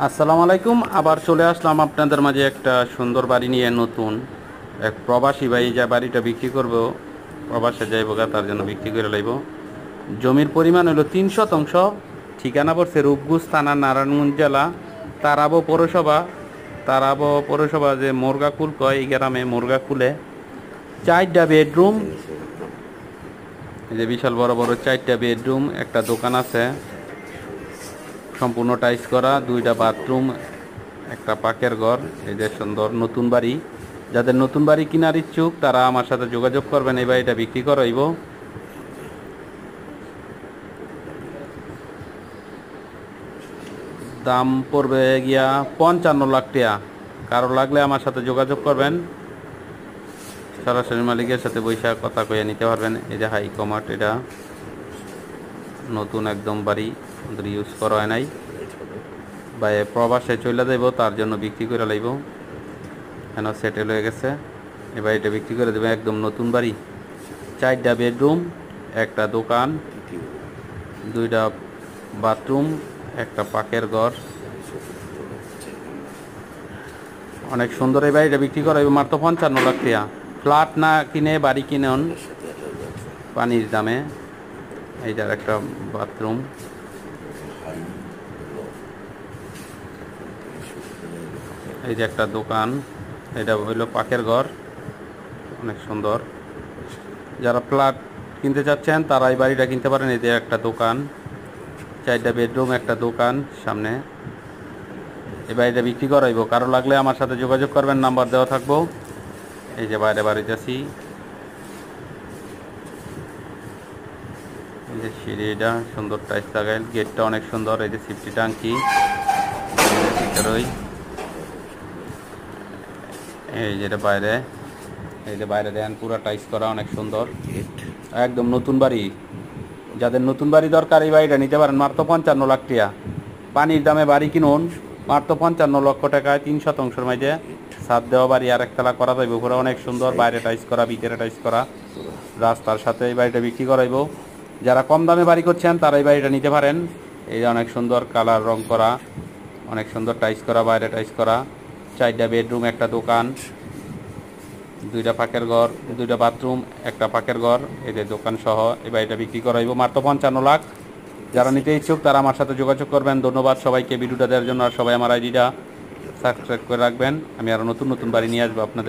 আসসালামু আলাইকুম। আবার চলে আসলাম আপনাদের মাঝে একটা সুন্দর বাড়ি নিয়ে। নতুন এক প্রবাসী ভাই যা বাড়িটা বিক্রি করব, প্রবাসে যাইব গা, তার জন্য বিক্রি করে লাইব। জমির পরিমাণ হলো 3 শতাংশ। ঠিকানা পড়ছে রূপগঞ্জ থানা, নারায়ণগঞ্জ জেলা, তারাবো পৌরসভা যে মোরগাকুল কয়, এই গ্রামে মোরগাকুলে 4টা বেডরুম। এই যে বিশাল বড় বড় 4টা বেডরুম, একটা দোকান আছে সম্পূর্ণ টাইস করা, 2টা বাথরুম, একটা পাকের ঘর। এই যে সুন্দর নতুন বাড়ি। যাদের নতুন বাড়ি কেনার ইচ্ছুক তারা আমার সাথে যোগাযোগ করবেন। এই বাড়িটা বিক্রি করাইব। দাম পড়বে গিয়া 55 লাখ টাকা। কারো লাগলে আমার সাথে যোগাযোগ করবেন, সরাসরি মালিকের সাথে বৈশাখ কথা কইয়া নিতে পারবেন। এই যে হাই কমার্ট, এটা নতুন একদম বাড়ি, ইউজ করা হয় নাই। বা প্রবাসে চলে যাইব, তার জন্য বিক্রি করে লাইব, কেন সেটেল হয়ে গেছে। এই বাড়িটা বিক্রি করে দেবে, একদম নতুন বাড়ি। 4টা বেডরুম, একটা দোকান, 2টা বাথরুম, একটা পাকের ঘর। অনেক সুন্দর। এই বাড়িটা বিক্রি করা হইব মাত্র 55 লাখ টাকা। ফ্ল্যাট না কিনে বাড়ি কিনেন পানির দামে। এইটার একটা বাথরুম, এই যে একটা দোকান, এটা হইল পাকের ঘর, অনেক সুন্দর। যারা ফ্ল্যাট কিনতে চাচ্ছেন তারা এই বাড়িটা কিনতে পারেন। এই যে একটা দোকান, 4টা বেডরুম, একটা দোকান সামনে। এই বাড়িটা বিক্রি করাইব, কারো লাগলে আমার সাথে যোগাযোগ করবেন, নাম্বার দেওয়া থাকবো। এই যে বাইরে বাড়িতে আছি, এই যে সিঁড়িটা সুন্দর টাইস লাগাইল, গেটটা অনেক সুন্দর। এই যে সিফটি টাঙ্কি, এই যেটা বাইরে, এই যে বাইরে দেন পুরো টাইস করা, অনেক সুন্দর, একদম নতুন বাড়ি। যাদের নতুন বাড়ি দরকার এই বাড়িটা নিতে পারেন মাত্র 55 লাখ টাকা। পানির দামে বাড়ি কিনুন মাত্র 55 লক্ষ টাকায়। 3 শতাংশের মাঝে ছাদ দেওয়া বাড়ি, আর একতলা করা যাইব পুরো, অনেক সুন্দর। বাইরে টাইস করা, ভিতরে টাইস করা, রাস্তার সাথে এই বাড়িটা বিক্রি করাইব। যারা কম দামে বাড়ি করছেন তারা এই বাড়িটা নিতে পারেন। এই যে অনেক সুন্দর কালার রং করা, অনেক সুন্দর টাইস করা, বাইরে টাইস করা। 4টা বেডরুম, একটা দোকান, 2টা পাকের ঘর, 2টা বাথরুম, একটা পাকের ঘর, এই যে দোকান সহ এই বাড়িটা বিক্রি করাইব মাত্র 55 লাখ। যারা নিতে ইচ্ছুক তারা আমার সাথে যোগাযোগ করবেন। ধন্যবাদ সবাইকে ভিডিওটা দেওয়ার জন্য। আর সবাই আমার আইডিটা সাবস্ক্রাইব করে রাখবেন। আমি আরও নতুন নতুন বাড়ি নিয়ে আসবো আপনাদের।